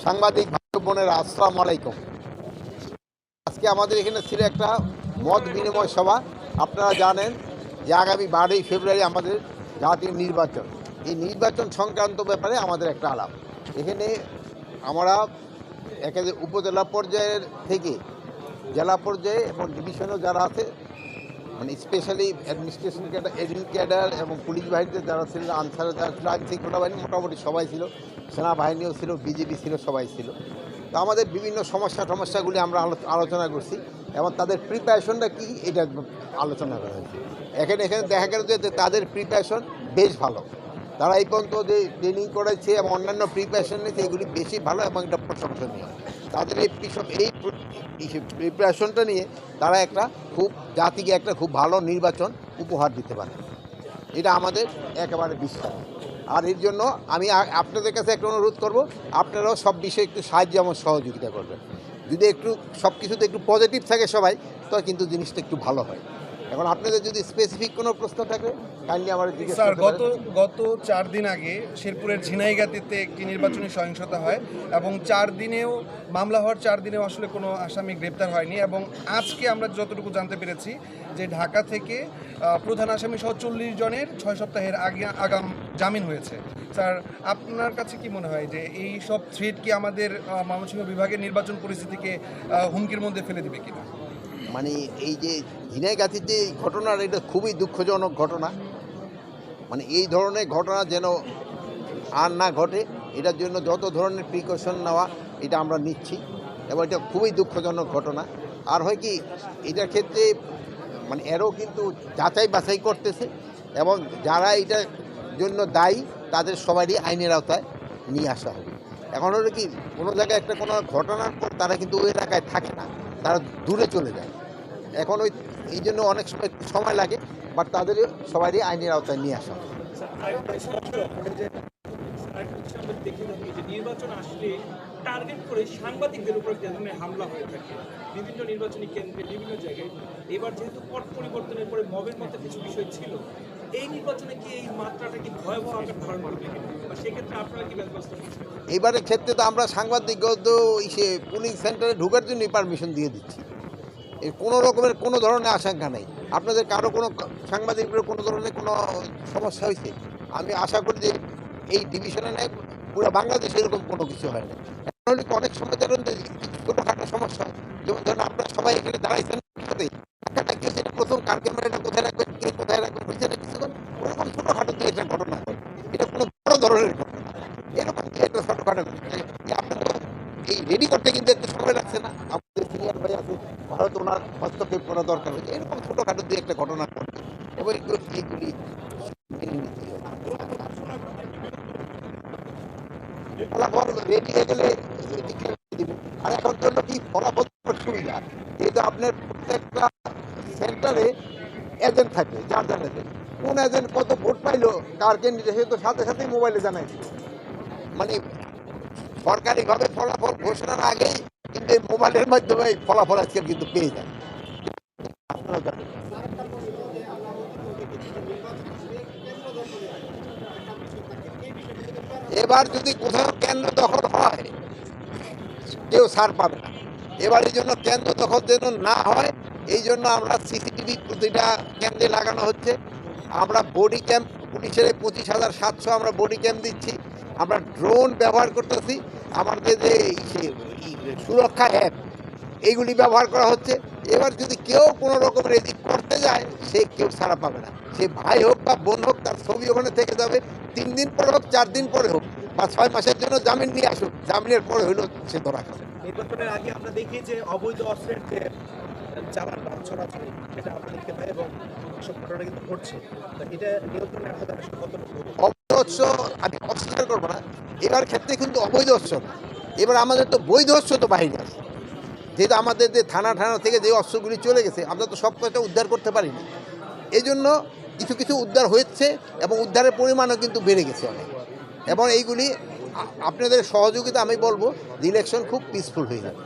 সাংবাদিক ভাই বোনেরা, আসসালামু আলাইকুম। আজকে আমাদের এখানে ছিল একটা মত বিনিময় সভা। আপনারা জানেন যে আগামী 12ই ফেব্রুয়ারি আমাদের জাতীয় নির্বাচন। এই নির্বাচন সংক্রান্ত ব্যাপারে আমাদের একটা আলাপ। এখানে আমরা একেবারে উপজেলা পর্যায়ের থেকে জেলা পর্যায়ে এবং ডিভিশনেও যারা আছে, মানে specially administration cadre, admin cadre এবং পুলিশ বাহিনীতে যারা ছিল, আনসারে যারা ছিল, আইন শৃঙ্খলা বাহিনী মোটামুটি সবাই ছিল, সেনাবাহিনীও ছিল, বিজেপি ছিল, সবাই ছিল। তো আমাদের বিভিন্ন সমস্যাগুলি আমরা আলোচনা করছি এবং তাদের প্রিপারেশনটা কী এটা আলোচনা করা হয়েছে। এখানে দেখা গেল যে তাদের প্রিপারেশন বেশ ভালো। তারা এই পর্যন্ত যে ট্রেনিং করেছে এবং অন্যান্য প্রিপারেশন নিয়েছে এগুলি বেশি ভালো এবং এটা প্রশংসনীয়। তাদের এই প্রিপারেশনটা নিয়ে তারা জাতিকে একটা খুব ভালো নির্বাচন উপহার দিতে পারে, এটা আমাদের একেবারে বিশ্বাস। আর এর জন্য আমি আপনাদের কাছে একটা অনুরোধ করব, আপনারাও সব বিষয়ে একটু সাহায্য এবং সহযোগিতা করবেন। যদি একটু সব কিছুতে একটু পজিটিভ থাকে সবাই, তো কিন্তু জিনিসটা একটু ভালো হয়। এখন আপনাদের যদি স্পেসিফিক কোনো প্রশ্ন থাকে কাইন্ডলি আমার জিজ্ঞেস স্যার, করতে পারেন। গত 4 দিন আগে শেরপুরের ঝিনাইগাতিতে একটি নির্বাচনী সহিংসতা হয় এবং 4 দিনেও মামলা হওয়ার 4 দিনেও আসলে কোনো আসামি গ্রেপ্তার হয়নি। এবং আজকে আমরা যতটুকু জানতে পেরেছি যে ঢাকা থেকে প্রধান আসামি সহ 40 জনের 6 সপ্তাহের আগাম জামিন হয়েছে। স্যার, আপনার কাছে কি মনে হয় যে এই সব থ্রেট কি আমাদের ময়মনসিংহ বিভাগের নির্বাচন পরিস্থিতিকে হুমকির মধ্যে ফেলে দিবে কিনা? মানে এই যে ঝিনাইগাতির যে ঘটনার, এটা খুবই দুঃখজনক ঘটনা। মানে এই ধরনের ঘটনা যেন আর না ঘটে, এটার জন্য যত ধরনের প্রিকশন নেওয়া এটা আমরা নিচ্ছি এবং এটা খুবই দুঃখজনক ঘটনা। আর হয় কি, এটার ক্ষেত্রে মানে এরও কিন্তু যাচাই বাছাই করতেছে এবং যারা এটার জন্য দায়ী তাদের সবারই আইনের আওতায় নিয়ে আসা হবে। এখন হলো কি, কোনো জায়গায় কোনো ঘটনার পর তারা কিন্তু ওই এলাকায় থাকে না, তারা দূরে চলে যায়। এখন এই জন্য অনেক সময় লাগে, বাট তাদের সবারই আইনের আওতায় নিয়ে আসা হবে। নির্বাচন আসলে টার্গেট করে সাংবাদিকদের উপর যে ধরনের হামলা হয়ে থাকে বিভিন্ন নির্বাচনী কেন্দ্রে বিভিন্ন জায়গায়, এবার যেহেতু পট পরিবর্তনের পরে মবের মতো কিছু বিষয় ছিল, এই নির্বাচনে কি এই মাত্রাটা কি ভয়াবহ আকার ধারণ করবে বা সেক্ষেত্রে আপনারা কি ব্যবস্থা নিচ্ছেন? এবারের ক্ষেত্রে তো আমরা সাংবাদিকগত পুলিং সেন্টারে ঢোকার জন্যই পারমিশন দিয়ে দিচ্ছি। এর কোনো রকমের কোনো ধরনের আশঙ্কা নেই। আপনাদের কারো কোনো সাংবাদিকদের কোনো ধরনের কোনো সমস্যা হয়েছে, আমি আশা করি যে এই ডিভিশনে নেই, পুরো বাংলাদেশে এরকম কোনো কিছু হয় না। এখন হলে অনেক সময় ধরুন যে ছোটোখাটো সমস্যা হয়, যেমন ধরুন আপনারা সবাই এখানে দাঁড়াইছেন, সেটা প্রথম কার ক্যামেরাটা কোথায় রাখবেন, কে কোথায় রাখবেন, হয়েছে না কিছুক্ষণ, ওরকম ছোটোখাটো দিয়ে একটা ঘটনা হয়। এটা কোনো বড় ধরনের ঘটনা, এরকম একটা ছোটোখাটো আপনারা এই রেডি করতে কিন্তু একটু সময় লাগছে না। আমাদের সিনিয়র ভাই আছে, ভারত ওনার হস্তক্ষেপ করা দরকার হয়েছে, এরকম ছোটোখাটো দিয়ে একটা ঘটনা ঘটবে এবং এইগুলি মেনে নিতে হবে। ফলাফল রেডি হয়ে গেলে দিবে। আর এখন জন্য কি ফলাফল সুবিধা, যেহেতু আপনার প্রত্যেকটা সেন্টারে এজেন্ট থাকে, যার এজেন্ট, কোন এজেন্ট কত ভোট পাইলো, কার ক্যান্ডিডেট, সে তো সাথে সাথেই মোবাইলে জানাই দিল। মানে সরকারিভাবে ফলাফল ঘোষণার আগেই কিন্তু এই মোবাইলের মাধ্যমে ফলাফল আজকে কিন্তু পেয়ে যায়। আপনারা জানেন। এবার যদি কোথাও কেন্দ্র দখল হয়, কেউ ছাড় পাবে না। এবার এই জন্য কেন্দ্র দখল যেন না হয়, এই জন্য আমরা সিসিটিভি প্রতিটা কেন্দ্রে লাগানো হচ্ছে। আমরা বডি ক্যাম্প, পুলিশের 25,700 আমরা বডি ক্যাম্প দিচ্ছি। আমরা ড্রোন ব্যবহার করতেছি। আমাদের যে সুরক্ষা অ্যাপ, এইগুলি ব্যবহার করা হচ্ছে। এবার যদি কেউ কোনো রকমের এদিক করতে যায়, সে কেউ ছাড়া পাবে না। সে ভাই হোক বা বোন হোক, তার ছবি ওখানে থেকে যাবে। 3 দিন পরে হোক, 4 দিন পরে হোক, বা 6 মাসের জন্য জামিন নিয়ে আসুক, জামিনের পরে হইলেও সে ধরা খাবে। নির্বাচনের আগে আমরা দেখি যে অবৈধ অস্ত্রের যে চালান বা ছড়াছড়ি, সেটা আপনাদেরকে হয় এবং এসব ঘটনা কিন্তু ঘটছে। এটা নিয়ন্ত্রণে আপনাদের আসলে কতটুকু? অবৈধ অস্ত্র আমি অস্বীকার করবো না, এবার ক্ষেত্রে কিন্তু অবৈধ অস্ত্র না, এবার আমাদের তো বৈধ অস্ত্র তো বাহিনী আছে। যেহেতু আমাদের যে থানা থেকে যে অস্ত্রগুলি চলে গেছে, আমরা তো সব কয়টা উদ্ধার করতে পারিনি। এই জন্য কিছু কিছু উদ্ধার হচ্ছে এবং উদ্ধারের পরিমাণও কিন্তু বেড়ে গেছে অনেক। এবং এইগুলি আপনাদের সহযোগিতা, আমি বলবো ইলেকশন খুব পিসফুল হয়ে যাবে।